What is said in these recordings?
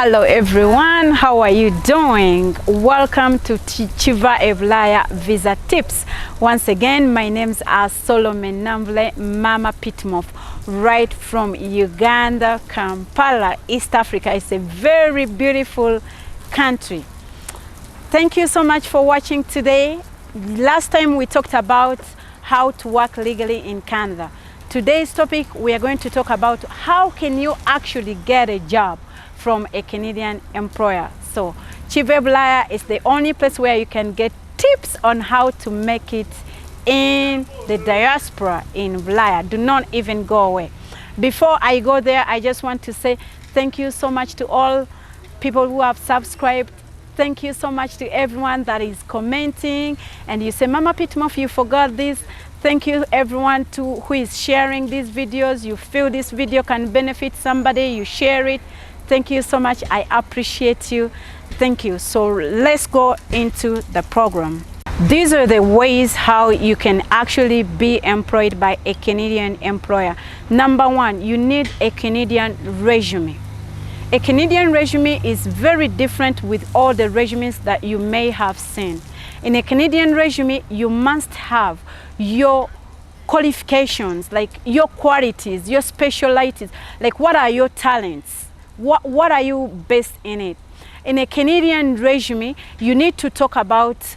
Hello everyone, how are you doing? Welcome to KIVA EBULAYA Visa Tips. Once again, my name's Solomon Namvle, Mama Pitmoff, right from Uganda, Kampala, East Africa. It's a very beautiful country. Thank you so much for watching today. Last time we talked about how to work legally in Canada. Today's topic, we are going to talk about how can you actually get a job from a Canadian employer. So KIVA EBULAYA is the only place where you can get tips on how to make it in the diaspora in EBULAYA. Do not even go away. Before I go there, I just want to say thank you so much to all people who have subscribed. Thank you so much to everyone that is commenting and you say, Mama Pitmoff, you forgot this. Thank you everyone who is sharing these videos. You feel this video can benefit somebody, you share it. Thank you so much. I appreciate you. Thank you. So let's go into the program. These are the ways how you can actually be employed by a Canadian employer. Number one, you need a Canadian resume. A Canadian resume is very different with all the resumes that you may have seen. In a Canadian resume, you must have your qualifications, like your qualities, your specialties, like what are your talents? What are you based in it? In a Canadian resume, you need to talk about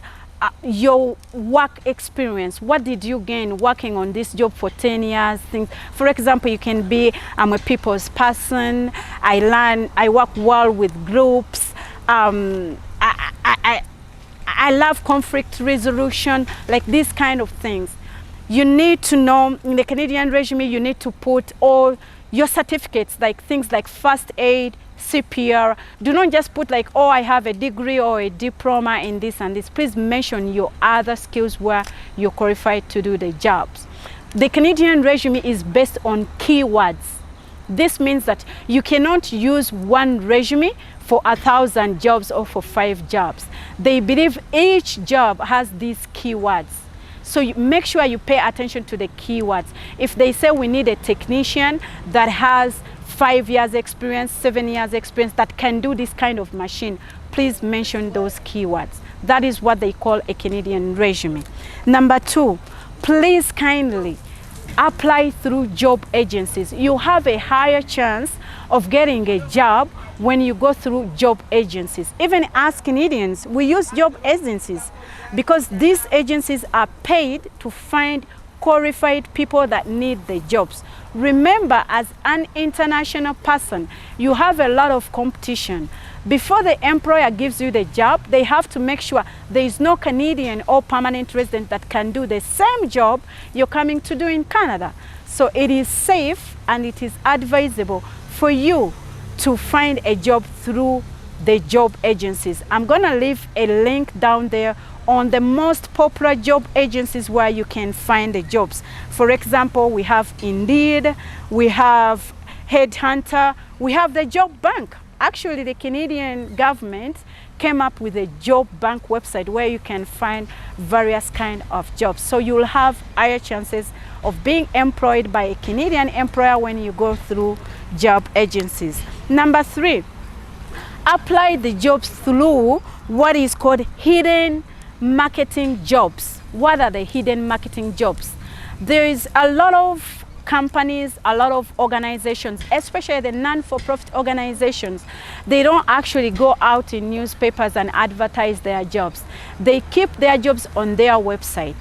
your work experience. What did you gain working on this job for 10 years? Things. For example, you can be, I'm a people's person. I work well with groups. I love conflict resolution, like these kind of things. You need to know, in the Canadian resume, you need to put all your certificates, like things like first aid, CPR. Do not just put like, oh, I have a degree or a diploma in this and this. Please mention your other skills where you're qualified to do the jobs. The Canadian resume is based on keywords. This means that you cannot use one resume for 1,000 jobs or for 5 jobs. They believe each job has these keywords. So you make sure you pay attention to the keywords. If they say we need a technician that has 5 years experience, 7 years experience, that can do this kind of machine, please mention those keywords. That is what they call a Canadian resume. Number 2, please kindly apply through job agencies. You have a higher chance of getting a job when you go through job agencies. Even as Canadians, we use job agencies because these agencies are paid to find qualified people that need the jobs. Remember, as an international person, you have a lot of competition. Before the employer gives you the job, they have to make sure there is no Canadian or permanent resident that can do the same job you're coming to do in Canada. So it is safe and it is advisable for you to find a job through the job agencies. I'm gonna leave a link down there on the most popular job agencies where you can find the jobs. For example, we have Indeed, we have Headhunter, we have the Job Bank. Actually, the Canadian government came up with a job bank website where you can find various kind of jobs. So you'll have higher chances of being employed by a Canadian employer when you go through job agencies. Number 3, apply the jobs through what is called hidden marketing jobs. What are the hidden marketing jobs? There is a lot of companies, a lot of organizations, especially the non-for-profit organizations. They don't actually go out in newspapers and advertise their jobs. They keep their jobs on their website.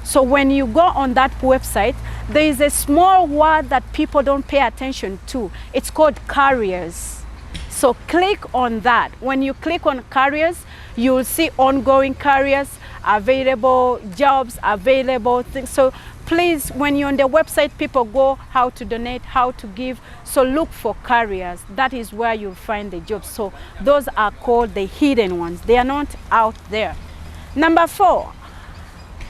So when you go on that website, there is a small word that people don't pay attention to. It's called careers. So click on that. When you click on careers, you will see ongoing careers, available jobs, available things. So please, when you're on the website, people go how to donate, how to give. So look for careers. That is where you'll find the jobs. So those are called the hidden ones. They are not out there. Number 4,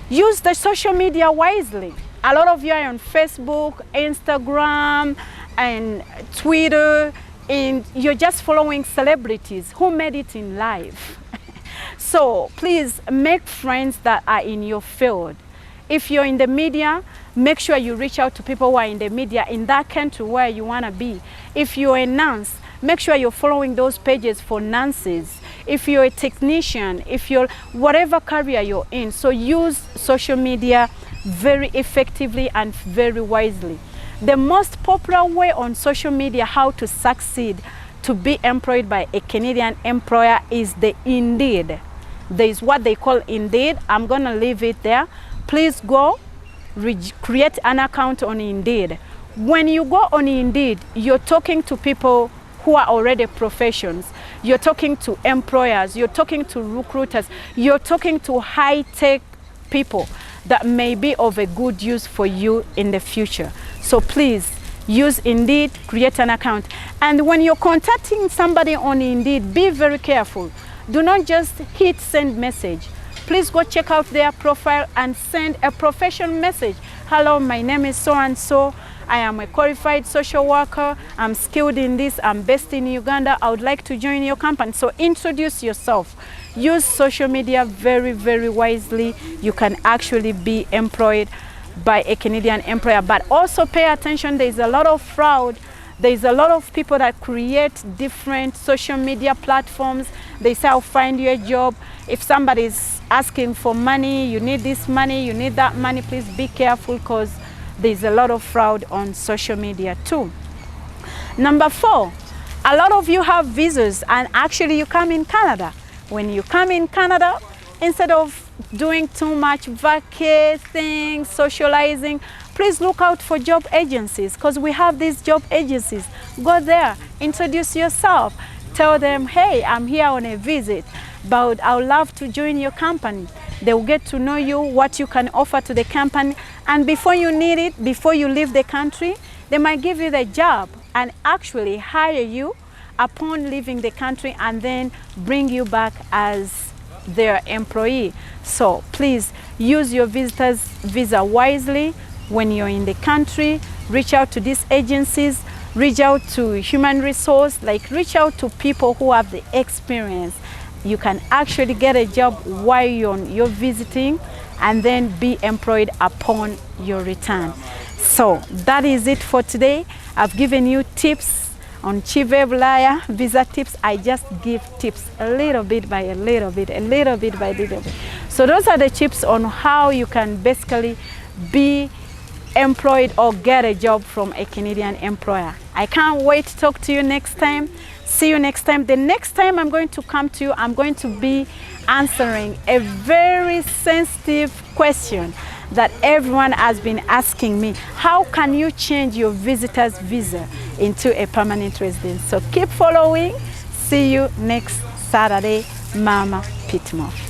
use the social media wisely. A lot of you are on Facebook, Instagram, and Twitter, and you're just following celebrities who made it in life. So please make friends that are in your field. If you're in the media, make sure you reach out to people who are in the media in that country where you want to be. If you're a nurse, make sure you're following those pages for nurses. If you're a technician, if you're whatever career you're in, so use social media very effectively and very wisely. The most popular way on social media how to succeed to be employed by a Canadian employer is the Indeed. There is what they call Indeed. I'm gonna leave it there. Please go create an account on Indeed. When you go on Indeed, you're talking to people who are already professions. You're talking to employers, you're talking to recruiters, you're talking to high-tech people that may be of a good use for you in the future. So please use Indeed, create an account. And when you're contacting somebody on Indeed, be very careful. Do not just hit send message. Please go check out their profile and send a professional message. Hello, my name is so-and-so. I am a qualified social worker. I'm skilled in this. I'm based in Uganda. I would like to join your company. So introduce yourself. Use social media very, very wisely. You can actually be employed by a Canadian employer. But also pay attention, there's a lot of fraud. There's a lot of people that create different social media platforms. They say, I'll find you a job. If somebody's asking for money, you need this money, you need that money, please be careful because there's a lot of fraud on social media too. Number 4, a lot of you have visas and actually you come in Canada. When you come in Canada, instead of doing too much vacay things, socializing, please look out for job agencies because we have these job agencies. Go there, introduce yourself, tell them, hey, I'm here on a visit, but I would love to join your company. They will get to know you, what you can offer to the company, and before you need it, before you leave the country, they might give you the job and actually hire you upon leaving the country and then bring you back as their employee. So please use your visitor's visa wisely. When you're in the country, reach out to these agencies, reach out to human resource, like reach out to people who have the experience. You can actually get a job while you're visiting and then be employed upon your return. So that is it for today. I've given you tips on KIVA EBULAYA visa tips. I just give tips a little bit by a little bit, a little bit by a little bit. So those are the tips on how you can basically be employed or get a job from a Canadian employer. I can't wait to talk to you next time. See you next time. The next time I'm going to come to you, I'm going to be answering a very sensitive question that everyone has been asking me. How can you change your visitor's visa into a permanent residence? So keep following. See you next Saturday. Mama Pitmore.